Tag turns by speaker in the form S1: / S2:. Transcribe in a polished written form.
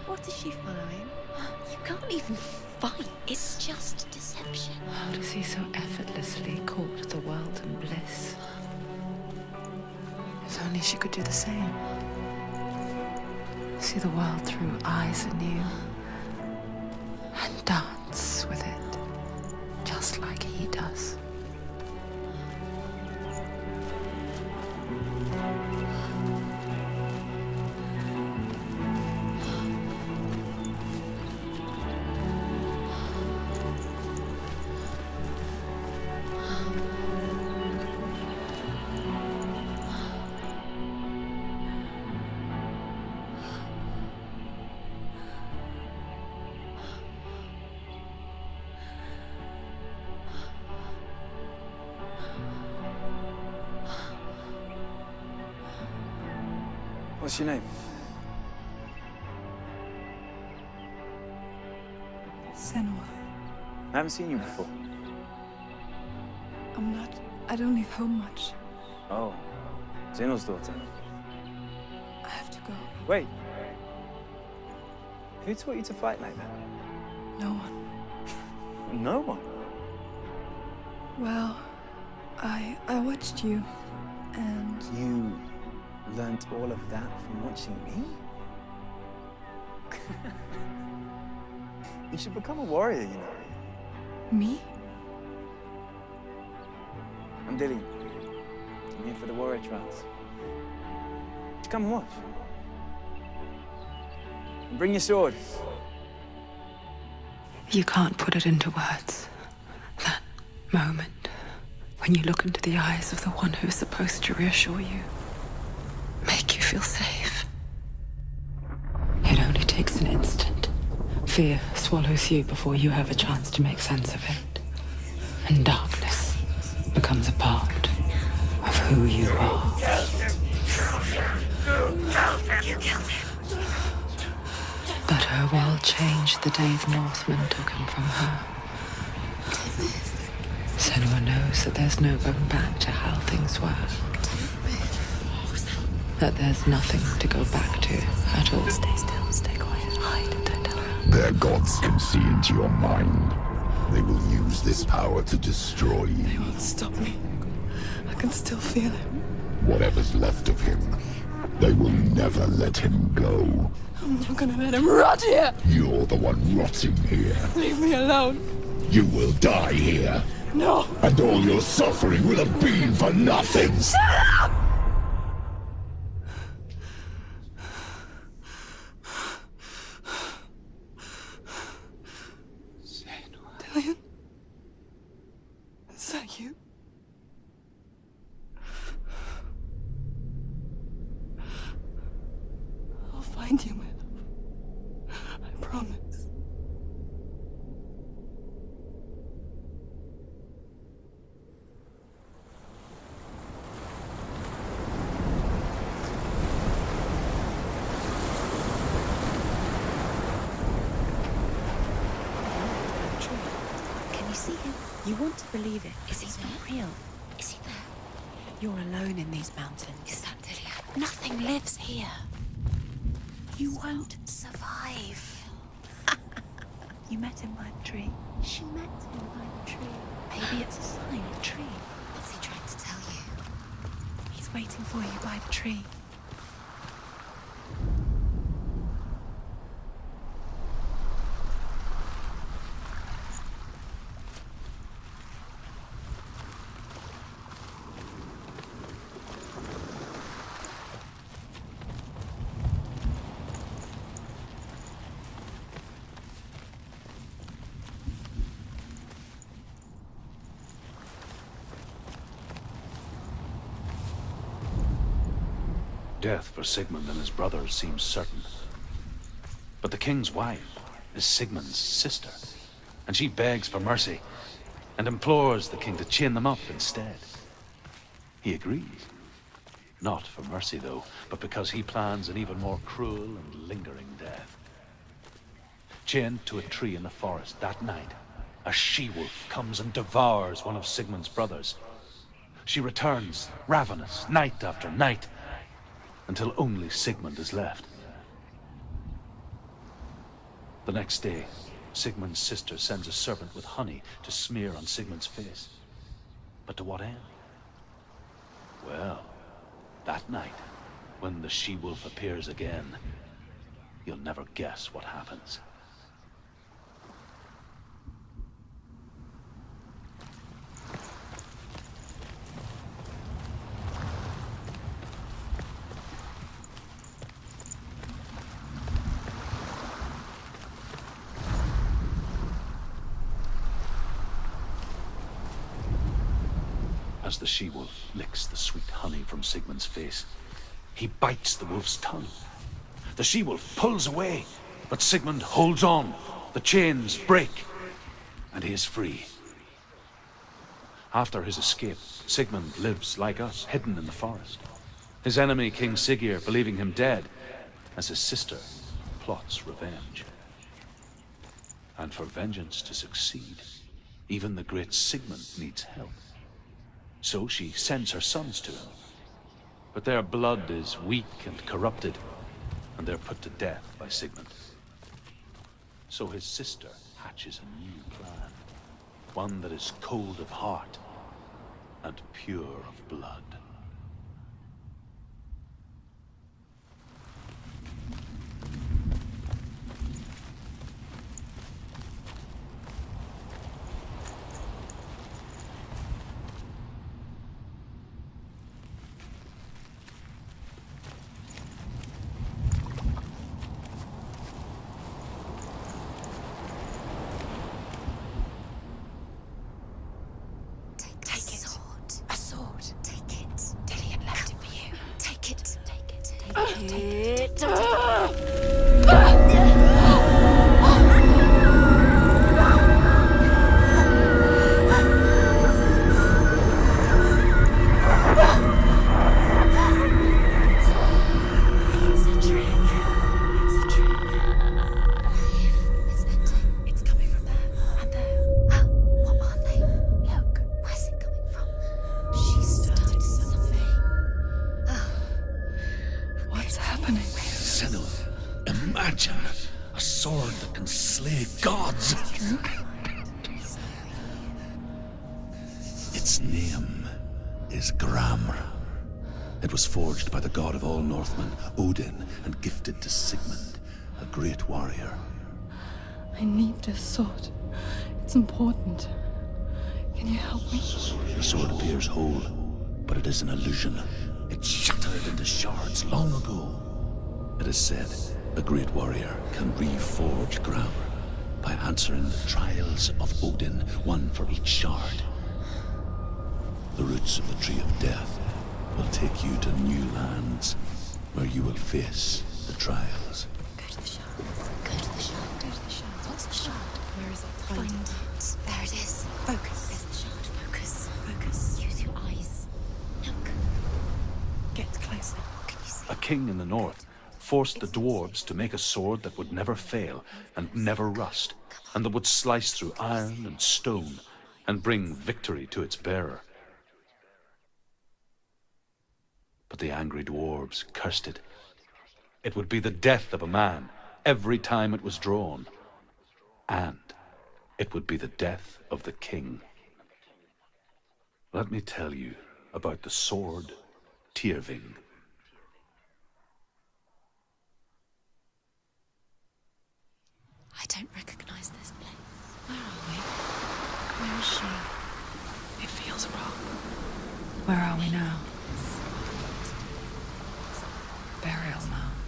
S1: What is she following? You can't even fight. It's just deception.
S2: How does he so effortlessly court the world and bliss? If only she could do the same. See the world through eyes anew and dance with it, just like he does.
S3: What's your name?
S4: Senua.
S3: I haven't seen you before.
S4: I don't leave home much.
S3: Oh, Zeno's daughter.
S4: I have to go.
S3: Wait. Who taught you to fight like that?
S4: No one.
S3: No one?
S4: Well, I watched you, and...
S3: You learned all of that from watching me? You should become a warrior, you know.
S4: Me?
S3: I'm Dillian. I'm here for the warrior trials. Just come and watch. And bring your sword.
S2: You can't put it into words. That moment when you look into the eyes of the one who is supposed to reassure you, make you feel safe. It only takes an instant. Fear swallows you before you have a chance to make sense of it. And darkness becomes a part of who you are.
S1: You killed him.
S2: But her world changed the day the Northmen took him from her. Senua knows that there's no going back to how things were. That there's nothing to go back to at all.
S1: Stay still, stay quiet, hide, don't tell her.
S5: Their gods can see into your mind. They will use this power to destroy
S4: They
S5: you.
S4: won't stop me. I can still feel him.
S5: Whatever's left of him, they will never let him go.
S4: I'm not gonna let him rot here!
S5: You're the one rotting here.
S4: Leave me alone!
S5: You will die here.
S4: No!
S5: And all your suffering will have been for nothing.
S4: Shut up! Dillian? Is that you? I'll find you, my love. I promise.
S1: Can you see him? You want to believe it. Is he not real? Is he there? You're alone in these mountains. Is that Dillian? Nothing lives here. You won't survive. You met him by the tree. She met him by the tree. Maybe it's a sign, the tree. What's he trying to tell you? He's waiting for you by the tree.
S6: Death for Sigmund and his brothers seems certain. But the king's wife is Sigmund's sister, and she begs for mercy and implores the king to chain them up instead. He agrees. Not for mercy, though, but because he plans an even more cruel and lingering death. Chained to a tree in the forest that night, a she-wolf comes and devours one of Sigmund's brothers. She returns, ravenous, night after night, until only Sigmund is left. The next day, Sigmund's sister sends a servant with honey to smear on Sigmund's face. But to what end? Well, that night, when the she-wolf appears again, you'll never guess what happens. As the she-wolf licks the sweet honey from Sigmund's face, he bites the wolf's tongue. The she-wolf pulls away, but Sigmund holds on. The chains break, and he is free. After his escape, Sigmund lives like us, hidden in the forest. His enemy, King Siggeir, believing him dead, as his sister plots revenge. And for vengeance to succeed, even the great Sigmund needs help. So she sends her sons to him. But their blood is weak and corrupted, and they're put to death by Sigmund. So his sister hatches a new plan, one that is cold of heart and pure of blood.
S5: Its name is Gramr. It was forged by the god of all Northmen, Odin, and gifted to Sigmund, a great warrior.
S2: I need this sword. It's important. Can you help me?
S5: The sword appears whole, but it is an illusion. It shattered into shards long ago. It is said a great warrior can reforge Gramr by answering the trials of Odin, one for each shard. The roots of the Tree of Death will take you to new lands, where you will face the trials.
S1: Go to the shard. Go to the shard. Go to the shard. What's the shard? Where is it? Find it. There it is. Focus. There's the shard. Focus. Focus. Use your eyes. Look. Get closer. What can you see?
S6: A king in the north forced the dwarves to make a sword that would never fail and never rust, and that would slice through iron and stone and bring victory to its bearer. But the angry dwarves cursed it. It would be the death of a man every time it was drawn. And it would be the death of the king. Let me tell you about the sword Tyrving.
S1: I don't recognize this place. Where are we? Where is she?
S2: It feels wrong. Where are we now? Burial mound.